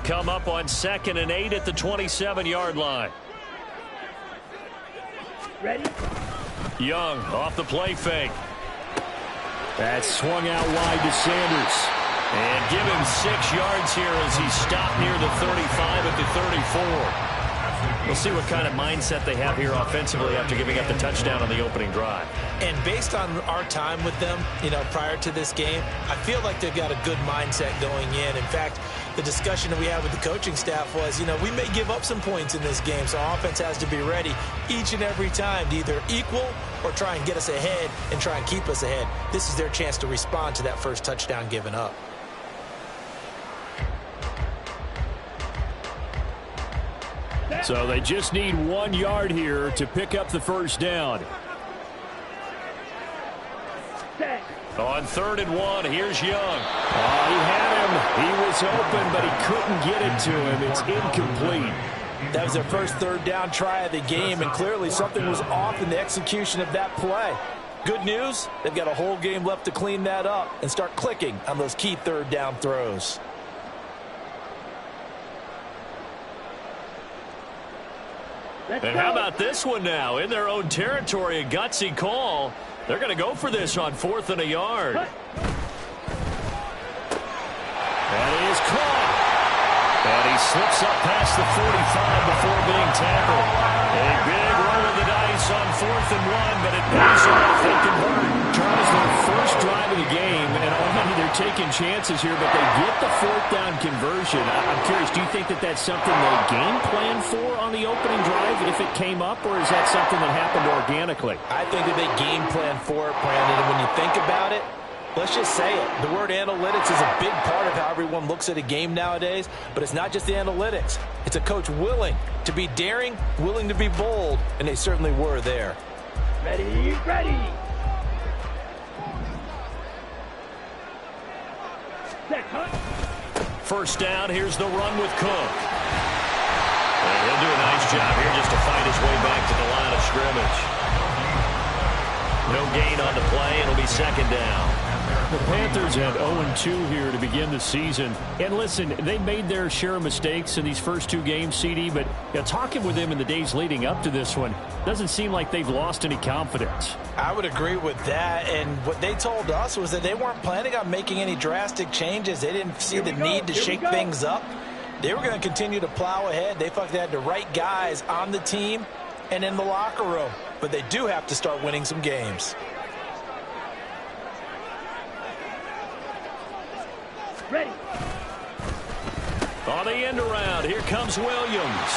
come up on 2nd and 8 at the 27-yard line. Ready? Young off the play fake. That's swung out wide to Sanders. And give him 6 yards here as he stopped near the 35 at the 34. We'll see what kind of mindset they have here offensively after giving up the touchdown on the opening drive. And based on our time with them, prior to this game, I feel like they've got a good mindset going in. In fact, the discussion that we had with the coaching staff was, we may give up some points in this game, so our offense has to be ready each and every time to either equal or try and get us ahead and try and keep us ahead. This is their chance to respond to that first touchdown given up. So they just need 1 yard here to pick up the first down. On 3rd and 1, here's Young. Oh, he had him. He was open, but he couldn't get it to him. It's incomplete. That was their first 3rd down try of the game, and clearly something was off in the execution of that play. Good news, they've got a whole game left to clean that up and start clicking on those key 3rd down throws. And how about this one now? In their own territory, a gutsy call. They're going to go for this on 4th and a yard. That is caught. And he slips up past the 45 before being tackled. A big roll of the dice on 4th and 1, but it pays off. They convert. Charles, their first drive of the game, and already they're taking chances here, but they get the 4th down conversion. I'm curious, do you think that that's something they game plan for on the opening drive if it came up, or is that something that happened organically? I think that they game plan for it, Brandon, and when you think about it, let's just say it. The word analytics is a big part of how everyone looks at a game nowadays, but it's not just the analytics. It's a coach willing to be daring, willing to be bold, and they certainly were there. Ready, ready. First down, here's the run with Cook. And he'll do a nice job here just to fight his way back to the line of scrimmage. No gain on the play. It'll be 2nd down. The Panthers had 0-2 here to begin the season. And listen, they made their share of mistakes in these first 2 games, CD, but talking with them in the days leading up to this one, doesn't seem like they've lost any confidence. I would agree with that, and what they told us was that they weren't planning on making any drastic changes. They didn't see the need to shake things up. They were going to continue to plow ahead. They felt they had the right guys on the team and in the locker room, but they do have to start winning some games. Ready. On the end around, here comes Williams.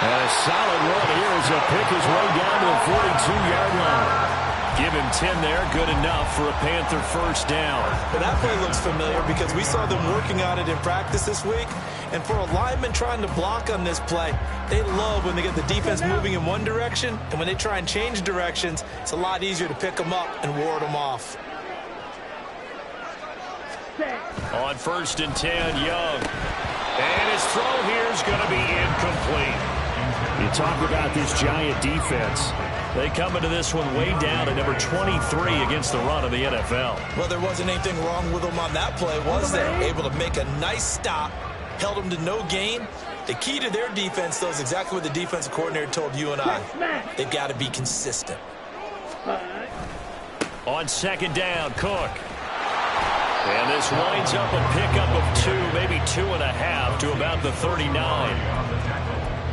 And a solid run here as he'll pick his way down to the 42-yard line. Give him 10 there, good enough for a Panther first down. But that play looks familiar because we saw them working on it in practice this week. And for a lineman trying to block on this play, they love when they get the defense moving in one direction. And when they try and change directions, it's a lot easier to pick them up and ward them off. On 1st and 10, Young. And his throw here is going to be incomplete. You talk about this giant defense. They come into this one way down at number 23 against the run of the NFL. Well, there wasn't anything wrong with them on that play, was there? Able to make a nice stop, held them to no gain. The key to their defense, though, is exactly what the defensive coordinator told you and I. They've got to be consistent. On 2nd down, Cook. And this winds up a pickup of 2, maybe 2.5 to about the 39.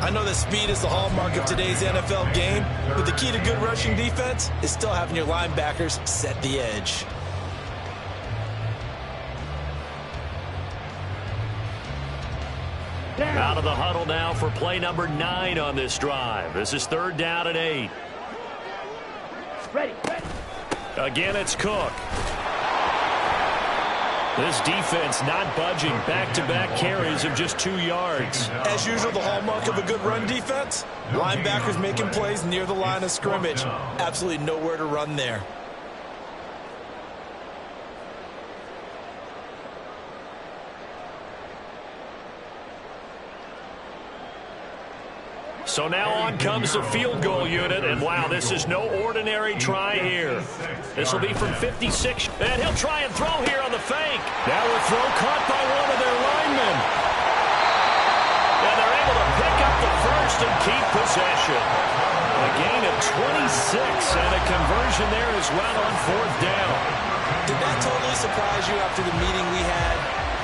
I know that speed is the hallmark of today's NFL game, but the key to good rushing defense is still having your linebackers set the edge. Out of the huddle now for play number 9 on this drive. This is 3rd down and 8. Ready. Again, it's Cook. This defense not budging. Back-to-back carries of just 2 yards. As usual, the hallmark of a good run defense, linebackers making plays near the line of scrimmage. Absolutely nowhere to run there. So now on comes the field goal unit, and wow, this is no ordinary try here. This will be from 56, and he'll try and throw here on the fake. That will throw caught by one of their linemen. keep possession. A gain of 26 and a conversion there as well on 4th down. Did that totally surprise you after the meeting we had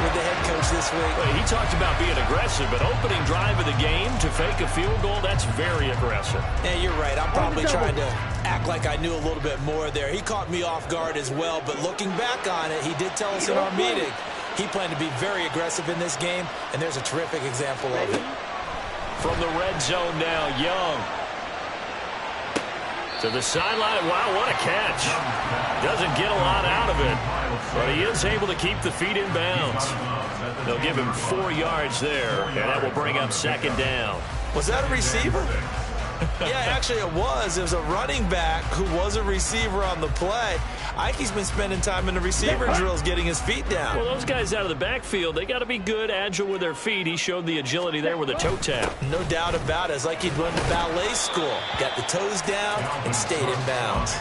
with the head coach this week? Well, he talked about being aggressive, but opening drive of the game to fake a field goal, that's very aggressive. Yeah, you're right. I'm probably trying to act like I knew a little bit more there. He caught me off guard as well, but looking back on it, he did tell us in our meeting he planned to be very aggressive in this game, and there's a terrific example of it. From the red zone now, Young. To the sideline. Wow, what a catch. Doesn't get a lot out of it, but he is able to keep the feet in bounds. They'll give him 4 yards there, and that will bring up 2nd down. Was that a receiver? Yeah, actually it was. It was a running back who was a receiver on the play. Ike's been spending time in the receiver drills getting his feet down. Well, those guys out of the backfield, they got to be good, agile with their feet. He showed the agility there with a toe tap. No doubt about it. It's like he'd went to ballet school. Got the toes down and stayed in bounds.